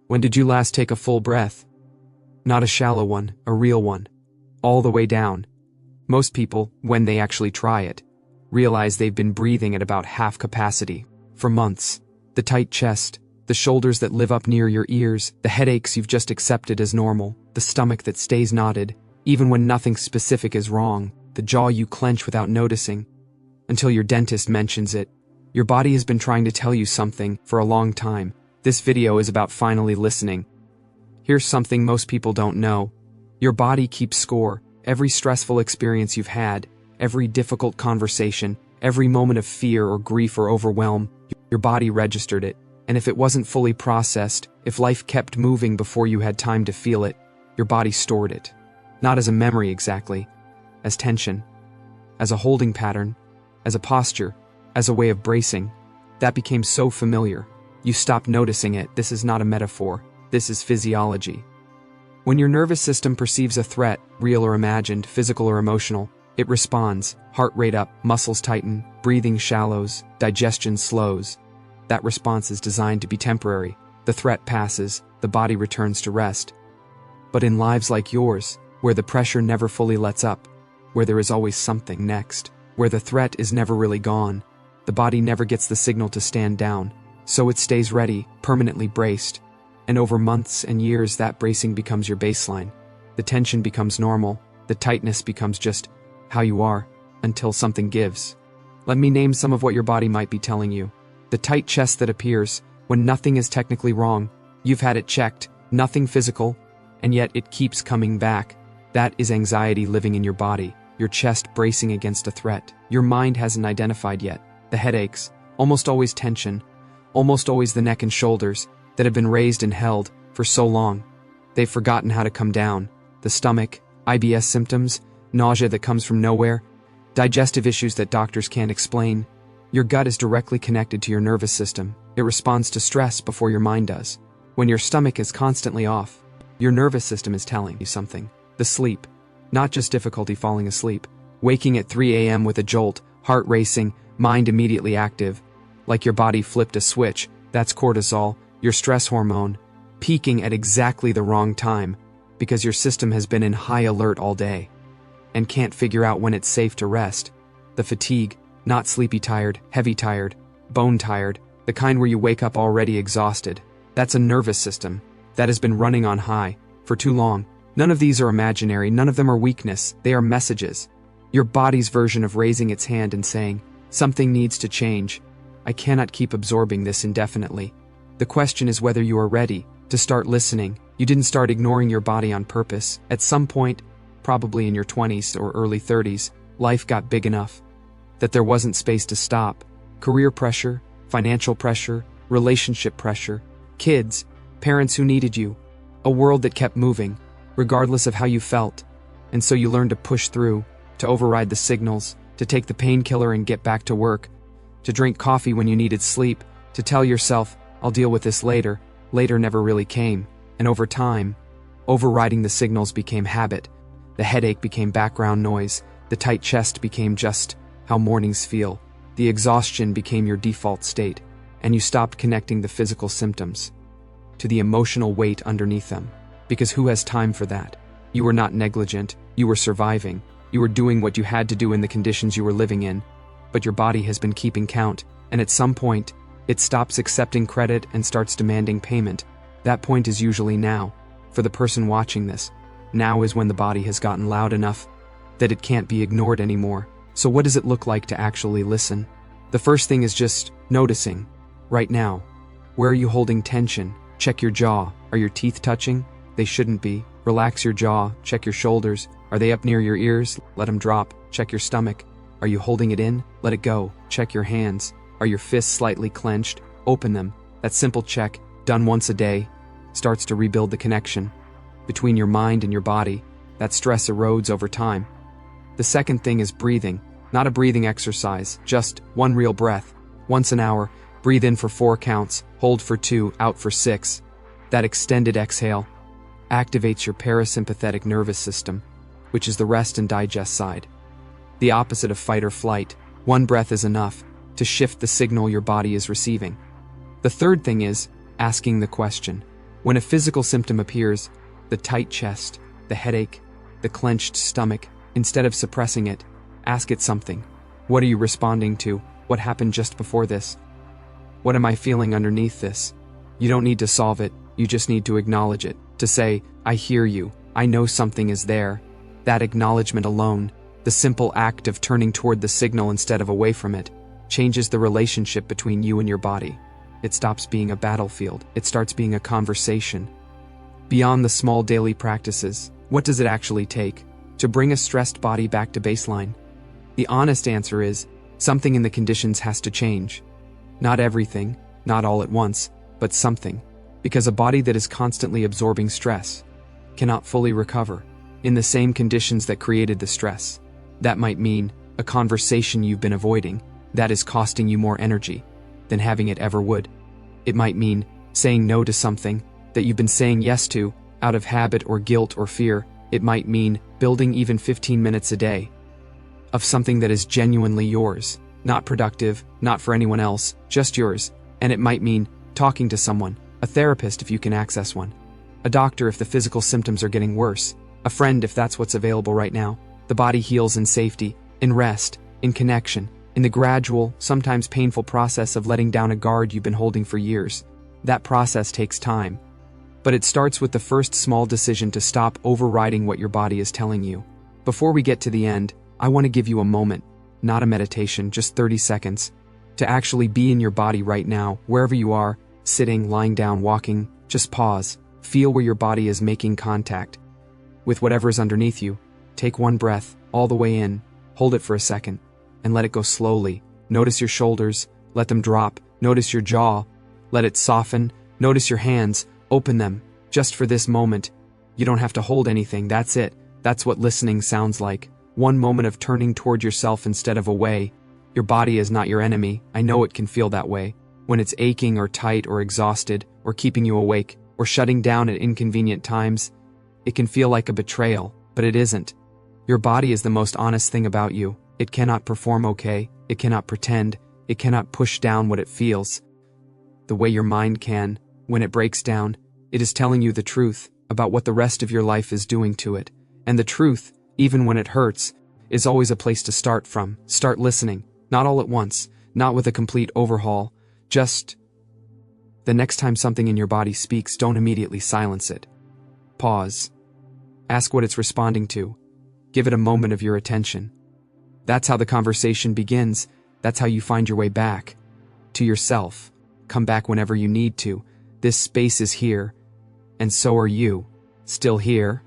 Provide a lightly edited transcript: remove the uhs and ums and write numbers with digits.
When did you last take a full breath? Not a shallow one, a real one. All the way down. Most people, when they actually try it, realize they've been breathing at about half capacity for months. The tight chest, the shoulders that live up near your ears, the headaches you've just accepted as normal, the stomach that stays knotted, even when nothing specific is wrong, the jaw you clench without noticing, until your dentist mentions it. Your body has been trying to tell you something for a long time. This video is about finally listening. Here's something most people don't know. Your body keeps score. Every stressful experience you've had, every difficult conversation, every moment of fear or grief or overwhelm, your body registered it. And if it wasn't fully processed, if life kept moving before you had time to feel it, your body stored it. Not as a memory exactly, as tension, as a holding pattern, as a posture, as a way of bracing. That became so familiar. You stopped noticing it. This is not a metaphor. This is physiology. When your nervous system perceives a threat, real or imagined, physical or emotional, it responds. Heart rate up, muscles tighten, breathing shallows, digestion slows. That response is designed to be temporary. The threat passes, the body returns to rest. But in lives like yours, where the pressure never fully lets up, where there is always something next, where the threat is never really gone, the body never gets the signal to stand down. So it stays ready, permanently braced. And over months and years that bracing becomes your baseline. The tension becomes normal, the tightness becomes just how you are, until something gives. Let me name some of what your body might be telling you. The tight chest that appears when nothing is technically wrong. You've had it checked, nothing physical, and yet it keeps coming back. That is anxiety living in your body, your chest bracing against a threat. Your mind hasn't identified yet. The headaches, almost always tension, almost always the neck and shoulders that have been raised and held for so long. They've forgotten how to come down. The stomach, IBS symptoms, nausea that comes from nowhere, digestive issues that doctors can't explain. Your gut is directly connected to your nervous system. It responds to stress before your mind does. When your stomach is constantly off, your nervous system is telling you something. The sleep, not just difficulty falling asleep. Waking at 3 a.m. with a jolt, heart racing, mind immediately active. Like your body flipped a switch. That's cortisol, your stress hormone, peaking at exactly the wrong time because your system has been in high alert all day and can't figure out when it's safe to rest. The fatigue, not sleepy tired, heavy tired, bone tired, the kind where you wake up already exhausted. That's a nervous system that has been running on high for too long. None of these are imaginary, none of them are weakness, they are messages. Your body's version of raising its hand and saying, something needs to change. I cannot keep absorbing this indefinitely. The question is whether you are ready to start listening. You didn't start ignoring your body on purpose. At some point, probably in your 20s or early 30s, life got big enough that there wasn't space to stop. Career pressure, financial pressure, relationship pressure, kids, parents who needed you, a world that kept moving, regardless of how you felt. And so you learned to push through, to override the signals, to take the painkiller and get back to work, to drink coffee when you needed sleep, to tell yourself, I'll deal with this later. Later never really came. And over time, overriding the signals became habit. The headache became background noise. The tight chest became just how mornings feel. The exhaustion became your default state. And you stopped connecting the physical symptoms to the emotional weight underneath them. Because who has time for that? You were not negligent. You were surviving. You were doing what you had to do in the conditions you were living in. But your body has been keeping count, and at some point, it stops accepting credit and starts demanding payment. That point is usually now. For the person watching this, now is when the body has gotten loud enough that it can't be ignored anymore. So what does it look like to actually listen? The first thing is just noticing. Right now, where are you holding tension? Check your jaw. Are your teeth touching? They shouldn't be. Relax your jaw. Check your shoulders. Are they up near your ears? Let them drop. Check your stomach. Are you holding it in? Let it go. Check your hands. Are your fists slightly clenched? Open them. That simple check, done once a day, starts to rebuild the connection between your mind and your body. That stress erodes over time. The second thing is breathing. Not a breathing exercise, just one real breath. Once an hour, breathe in for 4 counts, hold for 2, out for 6. That extended exhale activates your parasympathetic nervous system, which is the rest and digest side. The opposite of fight or flight. One breath is enough to shift the signal your body is receiving. The third thing is asking the question. When a physical symptom appears, the tight chest, the headache, the clenched stomach, instead of suppressing it, ask it something. What are you responding to? What happened just before this? What am I feeling underneath this? You don't need to solve it, you just need to acknowledge it. To say, I hear you, I know something is there. That acknowledgement alone, the simple act of turning toward the signal instead of away from it, changes the relationship between you and your body. It stops being a battlefield, it starts being a conversation. Beyond the small daily practices, what does it actually take to bring a stressed body back to baseline? The honest answer is, something in the conditions has to change. Not everything, not all at once, but something. Because a body that is constantly absorbing stress cannot fully recover in the same conditions that created the stress. That might mean a conversation you've been avoiding that is costing you more energy than having it ever would. It might mean saying no to something that you've been saying yes to out of habit or guilt or fear. It might mean building even 15 minutes a day of something that is genuinely yours, not productive, not for anyone else, just yours. And it might mean talking to someone, a therapist if you can access one, a doctor if the physical symptoms are getting worse, a friend if that's what's available right now. The body heals in safety, in rest, in connection, in the gradual, sometimes painful process of letting down a guard you've been holding for years. That process takes time. But it starts with the first small decision to stop overriding what your body is telling you. Before we get to the end, I want to give you a moment, not a meditation, just 30 seconds, to actually be in your body right now, wherever you are, sitting, lying down, walking. Just pause. Feel where your body is making contact with whatever is underneath you. Take one breath, all the way in, hold it for a second, and let it go slowly. Notice your shoulders, let them drop. Notice your jaw, let it soften. Notice your hands, open them. Just for this moment, you don't have to hold anything, that's it. That's what listening sounds like. One moment of turning toward yourself instead of away. Your body is not your enemy, I know it can feel that way. When it's aching or tight or exhausted, or keeping you awake, or shutting down at inconvenient times, it can feel like a betrayal, but it isn't. Your body is the most honest thing about you. It cannot perform okay, it cannot pretend, it cannot push down what it feels. The way your mind can, when it breaks down, it is telling you the truth about what the rest of your life is doing to it. And the truth, even when it hurts, is always a place to start from. Start listening, not all at once, not with a complete overhaul, just the next time something in your body speaks, don't immediately silence it. Pause. Ask what it's responding to. Give it a moment of your attention. That's how the conversation begins. That's how you find your way back to yourself. Come back whenever you need to. This space is here, and so are you. Still here?